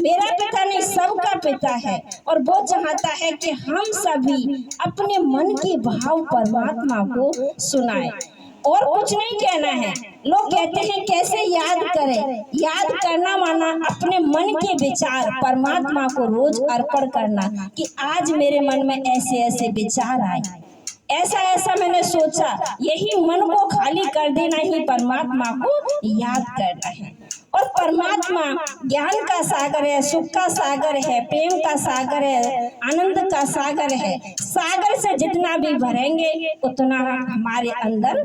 मेरा पिता नहीं, सबका पिता है, और वो चाहता है कि हम सभी अपने मन के भाव परमात्मा को सुनाएं। और कुछ नहीं कहना है। लोग कहते हैं कैसे याद करें। याद करना माना अपने मन के विचार परमात्मा को रोज अर्पण करना कि आज मेरे मन में ऐसे ऐसे विचार आए, ऐसा ऐसा मैंने सोचा, यही मन को खाली कर देना ही परमात्मा को याद करना है। और परमात्मा ज्ञान का सागर है, सुख का सागर है, प्रेम का सागर है, आनंद का सागर है। सागर से जितना भी भरेंगे उतना हमारे अंदर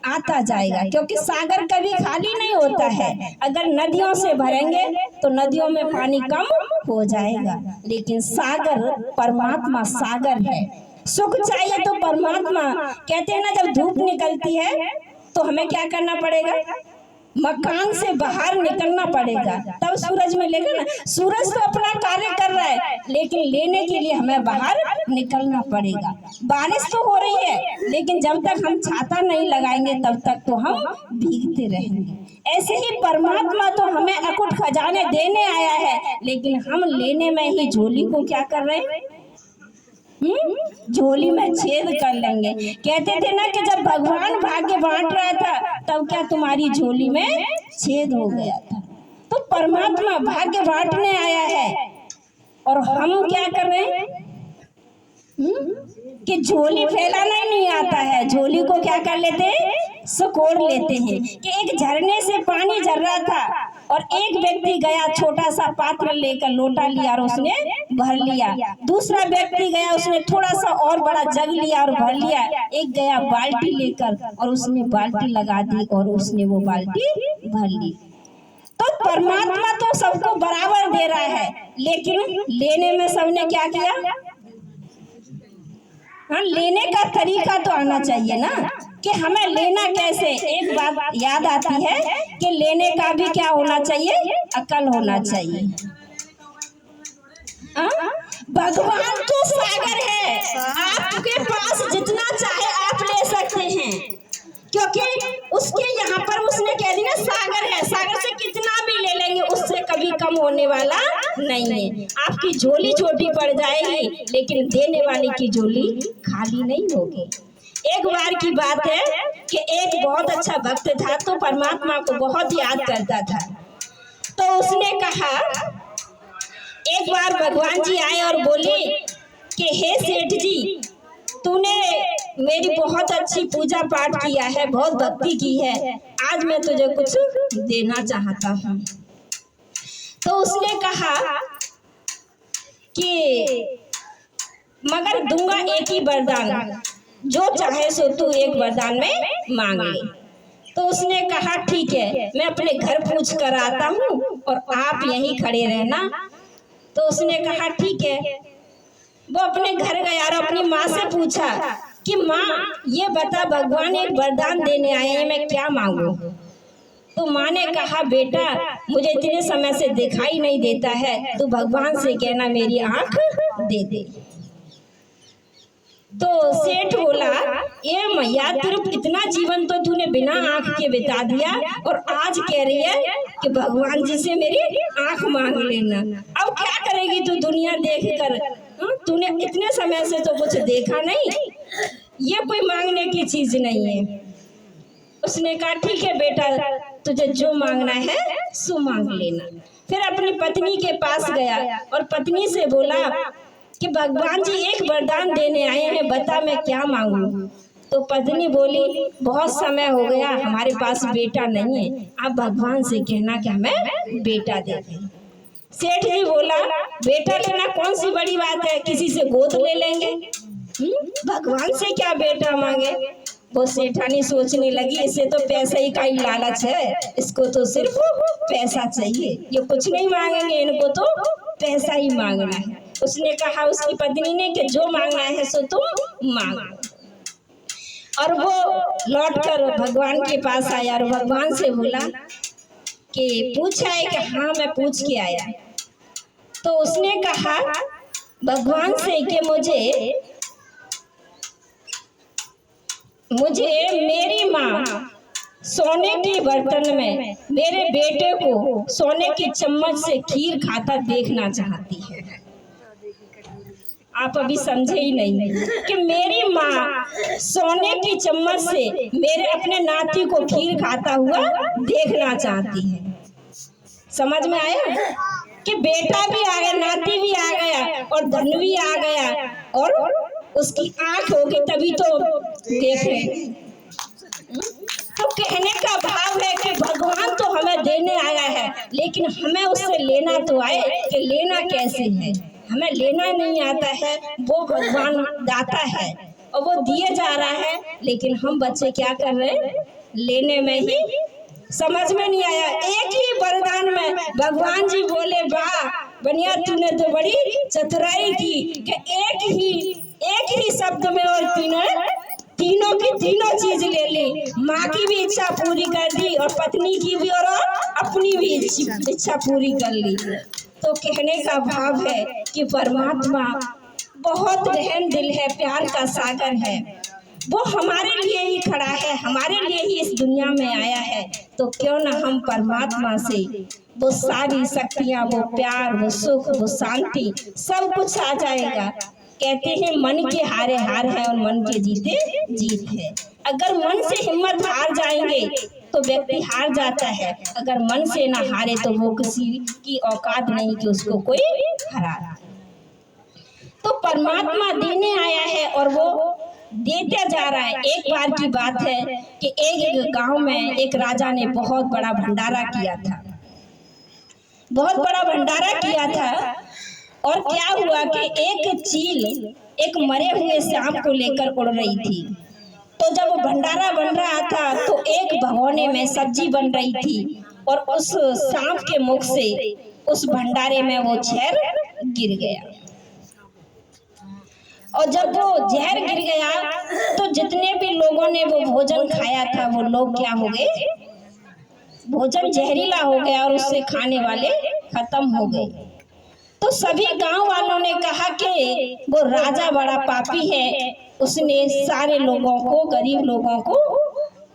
आता जाएगा, क्योंकि सागर कभी खाली नहीं होता है। अगर नदियों से भरेंगे तो नदियों में पानी कम हो जाएगा, लेकिन सागर परमात्मा सागर है। सुख चाहिए तो परमात्मा, कहते हैं ना, जब धूप निकलती है तो हमें क्या करना पड़ेगा, मकान से बाहर निकलना पड़ेगा, तब सूरज मिलेगा ना। सूरज तो अपना कार्य कर रहा है, लेकिन लेने के लिए हमें बाहर निकलना पड़ेगा। बारिश तो हो रही है, लेकिन जब तक हम छाता नहीं लगाएंगे तब तक तो हम भीगते रहेंगे। ऐसे ही परमात्मा तो हमें अकुट खजाने देने आया है, लेकिन हम लेने में ही झोली को क्या कर रहे हैं, झोली में छेद कर लेंगे। कहते थे ना कि जब भगवान भाग्य बांट रहा था तब क्या तुम्हारी झोली में छेद हो गया था। तो परमात्मा भाग्य बांटने आया है, और हम क्या कर रहे हैं कि झोली फैलाना ही नहीं आता है, झोली को क्या कर लेते हैं, सुकोड़ लेते हैं। कि एक झरने से पानी झर रहा था और एक व्यक्ति गया, छोटा सा पात्र लेकर लोटा लिया और उसने भर लिया। दूसरा व्यक्ति गया, उसने थोड़ा सा और बड़ा जग लिया और भर लिया। एक गया बाल्टी लेकर और उसने बाल्टी लगा दी और उसने वो बाल्टी भर ली। तो परमात्मा तो सबको बराबर दे रहा है, लेकिन लेने में सबने क्या किया, हाँ, लेने का तरीका तो आना चाहिए ना, कि हमें लेना कैसे। एक बात याद आती है कि लेने का भी क्या होना चाहिए, अकल होना चाहिए। भगवान तो सागर है, आपके पास जितना चाहे आप ले सकते हैं, क्योंकि उसके यहाँ पर उसने कह दिया सागर है, सागर से कितना भी ले लेंगे उससे कभी कम होने वाला नहीं है। आपकी झोली छोटी पड़ जाएगी, लेकिन देने वाले की झोली खाली नहीं होगी। एक बार की बात है कि एक बहुत अच्छा भक्त था, तो परमात्मा को बहुत याद करता था। तो उसने कहा, एक बार भगवान जी आए और बोले कि हे सेठ जी, तूने मेरी बहुत अच्छी पूजा पाठ किया है, बहुत भक्ति की है, आज मैं तुझे कुछ देना चाहता हूँ। तो उसने कहा कि मगर दूंगा एक ही वरदान, जो चाहे सो तू एक वरदान में मांग ले। तो उसने कहा ठीक है, मैं अपने घर पूछ कर आता हूँ और आप यहीं खड़े रहना। तो उसने कहा ठीक है। वो अपने घर गया और अपनी माँ से पूछा कि माँ ये बता, भगवान एक वरदान देने आए हैं, मैं क्या मांगू। तो माँ ने कहा बेटा, मुझे इतने समय से दिखाई नहीं देता है, तू भगवान से कहना मेरी आंख दे दे। तो सेठ बोला, ये मैया तेरे इतना जीवन तो तूने बिना आंख के बिता दिया और आज कह रही है कि भगवान जी से मेरी आंख मांग लेना। अब क्या करेगी तू दुनिया देख कर, तूने इतने समय से तो कुछ देखा नहीं, ये कोई मांगने की चीज नहीं है। उसने कहा ठीक है बेटा, तुझे जो मांगना है सो मांग लेना। फिर अपनी पत्नी के पास गया और पत्नी से बोला कि भगवान जी एक वरदान देने आए हैं, बता मैं क्या मांगू। तो पत्नी बोली, बहुत समय हो गया, हमारे पास बेटा नहीं है, आप भगवान से कहना कि हमें बेटा दे दें। सेठ जी बोला, बेटा लेना कौन सी बड़ी बात है, किसी से गोद ले लेंगे, भगवान से क्या बेटा मांगे। वो सेठानी सोचने लगी, इसे तो पैसे ही का ही लालच है, इसको तो सिर्फ पैसा चाहिए, ये कुछ नहीं मांगेंगे, इनको तो पैसा ही मांगना है। उसने कहा, उसकी पत्नी ने, कि जो मांगना है सो तुम मांगो। और वो लौटकर भगवान के पास आया और भगवान से बोला कि पूछा है कि हाँ मैं पूछ के आया। तो उसने कहा भगवान से कि मुझे मेरी माँ सोने के बर्तन में मेरे बेटे को सोने की चम्मच से खीर खाता देखना चाहती है। आप अभी समझे ही नहीं कि मेरी माँ सोने की चम्मच से मेरे अपने नाती को खीर खाता हुआ देखना चाहती है। समझ में आया कि बेटा भी आ गया, नाती भी आ गया और धन भी आ गया, और उसकी आंख होगी तभी तो देख रहे। तो कहने का भाव है कि भगवान तो हमें देने आया है, लेकिन हमें उससे लेना तो आए कि लेना कैसे है। हमें लेना नहीं आता है, वो भगवान दाता है और वो दिए जा रहा है, लेकिन हम बच्चे क्या कर रहे हैं, लेने में ही समझ में नहीं आया। एक ही वरदान में भगवान जी बोले, वाह बनिया तूने तो बड़ी चतुराई की कि एक ही शब्द में और तीनों की तीनों चीज ले ली। माँ की भी इच्छा पूरी कर दी और पत्नी की भी और अपनी भी इच्छा पूरी कर ली। तो कहने का भाव है कि परमात्मा बहुत रहम दिल है, प्यार का सागर है। वो हमारे लिए ही खड़ा है, हमारे लिए ही इस दुनिया में आया है। तो क्यों ना हम परमात्मा से वो सारी शक्तियाँ, वो प्यार, वो सुख, वो शांति सब कुछ आ जाएगा। कहते हैं मन के हारे हार है और मन के जीते जीत है। अगर मन से हिम्मत हार जाएंगे तो व्यक्ति हार जाता है, अगर मन से ना हारे तो वो किसी की औकात नहीं कि उसको कोई हरा। तो परमात्मा देने आया है और वो देते जा रहा है। एक बार की बात है कि एक गांव में एक राजा ने बहुत बड़ा भंडारा किया था, बहुत बड़ा भंडारा किया था। और क्या हुआ कि एक चील एक मरे हुए सांप को लेकर उड़ रही थी। तो जब वो भंडारा बन रहा था तो एक भगोने में सब्जी बन रही थी और उस सांप के मुख से उस भंडारे में वो जहर गिर गया। और जब वो जहर गिर गया तो जितने भी लोगों ने वो भोजन खाया था वो लोग क्या हो गए, भोजन जहरीला हो गया और उससे खाने वाले खत्म हो गए। तो सभी गांव वालों ने कहा कि वो राजा बड़ा पापी है, उसने सारे लोगों को, गरीब लोगों को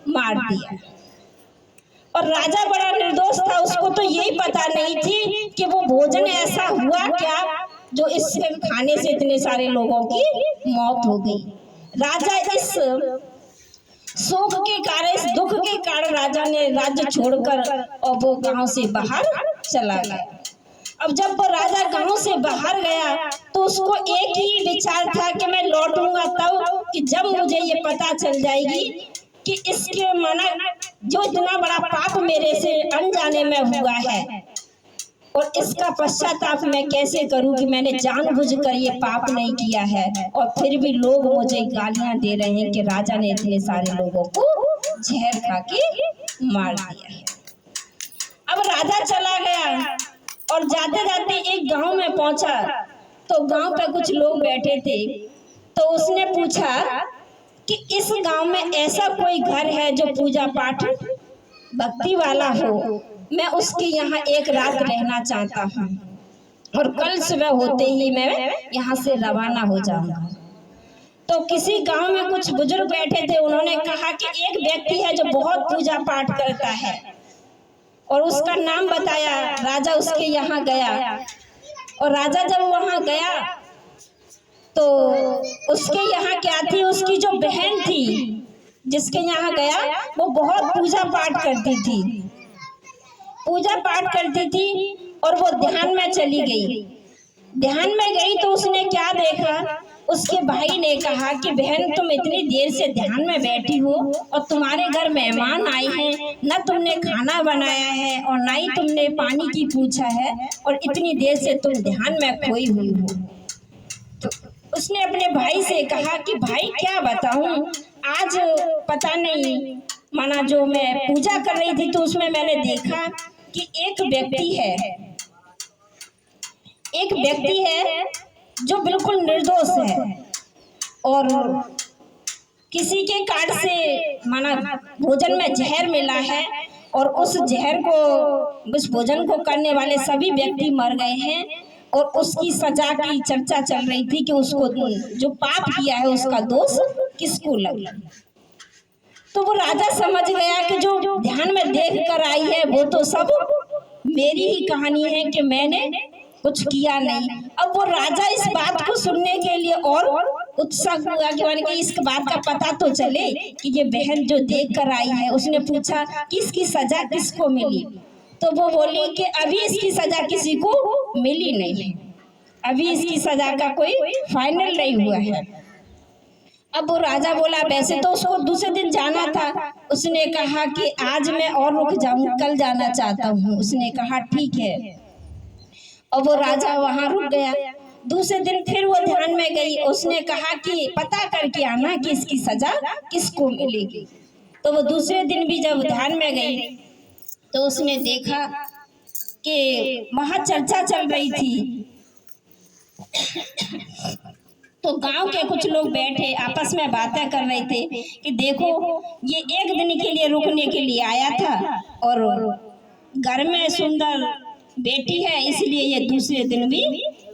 मार दिया। और राजा बड़ा निर्दोष था, उसको तो यही पता नहीं थी कि वो भोजन ऐसा हुआ क्या जो इससे खाने से इतने सारे लोगों की मौत हो गई। राजा इस शोक के कारण, इस दुख के कारण राजा ने राज्य छोड़कर और वो गांव से बाहर चला गया। अब जब वो राजा गांव से बाहर गया तो उसको एक ही विचार था कि मैं लौटूंगा तब कि जब मुझे ये पता चल जाएगी कि इसके माना जो इतना बड़ा पाप मेरे से अनजाने में हुआ है और इसका पश्चाताप मैं कैसे करूं कि मैंने जानबूझकर ये पाप नहीं किया है और फिर भी लोग मुझे गालियां दे रहे हैं कि राजा ने इतने सारे लोगों को जहर खा के मार दिया है। अब राजा चला गया और जाते जाते एक गांव में पहुंचा तो गांव पे कुछ लोग बैठे थे। तो उसने पूछा कि इस गांव में ऐसा कोई घर है जो पूजा पाठ भक्ति वाला हो, मैं उसके यहाँ एक रात रहना चाहता हूँ और कल सुबह होते ही मैं यहाँ से रवाना हो जाऊंगा। तो किसी गांव में कुछ बुजुर्ग बैठे थे, उन्होंने कहा कि एक व्यक्ति है जो बहुत पूजा पाठ करता है और उसका नाम बताया। राजा उसके यहाँ गया और राजा जब वहाँ गया तो उसके यहाँ क्या थी, उसकी जो बहन थी जिसके यहाँ गया वो बहुत पूजा पाठ करती थी, पूजा पाठ करती थी और वो ध्यान में चली गई। ध्यान में गई तो उसने क्या देखा, उसके भाई ने कहा कि बहन तुम इतनी देर से ध्यान में बैठी हो और तुम्हारे घर मेहमान आए हैं, न तुमने खाना बनाया है और न ही तुमने पानी की पूछा है और इतनी देर से तुम ध्यान में खोई हुई हो। तो उसने अपने भाई से कहा कि भाई क्या बताऊं, आज पता नहीं माना जो मैं पूजा कर रही थी तो उसमें मैंने देखा कि एक व्यक्ति है जो बिल्कुल निर्दोष है और किसी के कार्ड से माना भोजन में जहर मिला है और उस जहर को, उस भोजन को करने वाले सभी व्यक्ति मर गए हैं और उसकी सजा की चर्चा चल रही थी कि उसको जो पाप किया है उसका दोष किसको लगे। तो वो राजा समझ गया कि जो ध्यान में देख कर आई है वो तो सब मेरी ही कहानी है कि मैंने कुछ किया नहीं। अब वो राजा इस बात को सुनने के लिए और उत्सुक हुआ कि माने कि इस बात का पता तो चले कि ये बहन जो देख कर आई है। उसने पूछा कि इसकी सजा किसको मिली, तो वो बोली कि अभी इसकी सजा किसी को मिली नहीं, अभी इसकी सजा का कोई फाइनल नहीं हुआ है। अब वो राजा बोला वैसे तो उसको दूसरे दिन जाना था। उसने कहा कि आज मैं और रुक जाऊं, कल जाना चाहता हूँ। उसने कहा ठीक है, और वो राजा वहां रुक गया। दूसरे दिन फिर वो ध्यान में गई। उसने कहा कि पता करके आना कि इसकी सजा किसको मिलेगी। तो वो दूसरे दिन भी जब ध्यान में गई तो उसने देखा कि वहां चर्चा चल रही थी। तो गांव के कुछ लोग बैठे आपस में बातें कर रहे थे कि देखो ये एक दिन के लिए रुकने के लिए आया था और घर में सुंदर बेटी है, इसलिए ये दूसरे दिन भी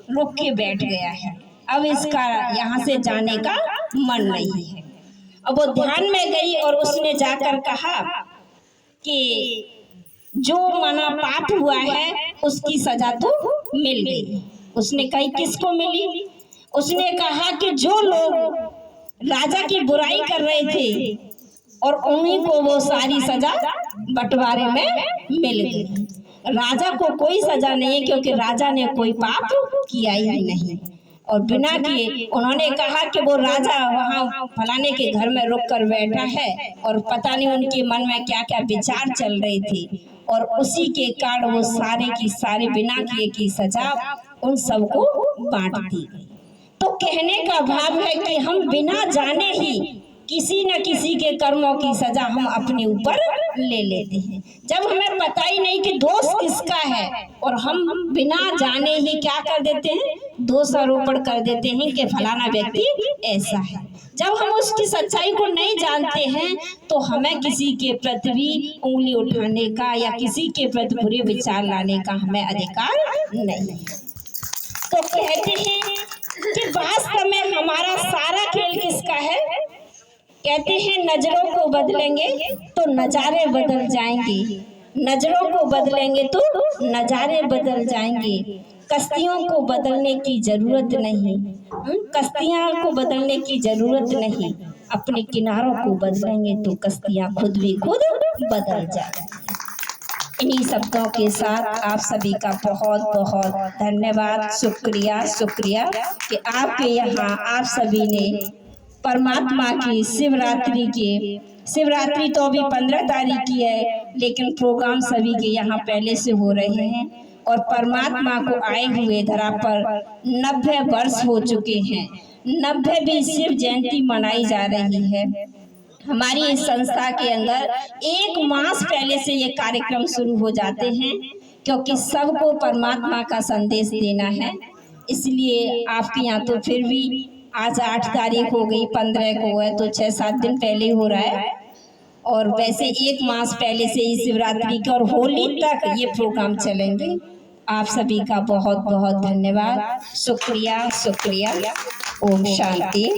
रुक के बैठ गया है। अब इसका यहाँ से जाने का मन नहीं है। अब वो ध्यान में गई और उसने जाकर कहा कि जो मना पाप हुआ है उसकी सजा तो मिल गई। उसने कही किसको मिली? उसने कहा कि जो लोग राजा की बुराई कर रहे थे और उन्हीं को वो सारी सजा बंटवारे में मिल गई। राजा को कोई सजा नहीं है क्योंकि राजा ने कोई पाप किया ही नहीं। और बिना किए उन्होंने कहा कि वो राजा वहाँ फलाने के घर में रुक कर बैठा है और पता नहीं उनके मन में क्या क्या विचार चल रहे थे, और उसी के कारण वो सारे की सारे बिना किए की सजा उन सबको बांट दी। तो कहने का भाव है कि हम बिना जाने ही किसी न किसी के कर्मों की सजा हम अपने ऊपर ले लेते हैं। जब हमें पता ही नहीं कि दोष किसका है और हम बिना जाने ही क्या कर देते हैं, दोषारोपण कर देते हैं कि फलाना व्यक्ति ऐसा है। जब हम उसकी सच्चाई को नहीं जानते हैं तो हमें किसी के प्रति भी उंगली उठाने का या किसी के प्रति बुरे विचार लाने का हमें अधिकार नहीं है। तो कहते हैं कि वास्तव में हमारा सारा खेल किसका है? कहते हैं नजरों को बदलेंगे तो नजारे बदल जाएंगे, नजरों को बदलेंगे तो नजारे बदल जाएंगे। कश्तियों को बदलने की जरूरत नहीं, कश्तियां को बदलने की जरूरत नहीं, अपने किनारों को बदलेंगे तो कश्तियां खुद भी खुद बदल जाएंगी। इन्हीं शब्दों के साथ आप सभी का बहुत बहुत धन्यवाद, शुक्रिया शुक्रिया कि आपके यहाँ आप सभी ने परमात्मा की शिवरात्रि तो अभी 15 तारीख की है, लेकिन प्रोग्राम सभी के यहाँ पहले से हो रहे हैं और परमात्मा को आए हुए धरा पर 90 वर्ष हो चुके हैं। 90वीं शिव जयंती मनाई जा रही है। हमारी इस संस्था के अंदर 1 मास पहले से ये कार्यक्रम शुरू हो जाते हैं क्योंकि सबको परमात्मा का संदेश देना है। इसलिए आपके यहाँ तो फिर भी आज 8 तारीख हो गई, 15 को है तो 6-7 दिन पहले हो रहा है, और वैसे 1 मास पहले से ही शिवरात्रि का और होली तक ये प्रोग्राम चलेंगे। आप सभी का बहुत बहुत धन्यवाद, शुक्रिया शुक्रिया। ओम शांति।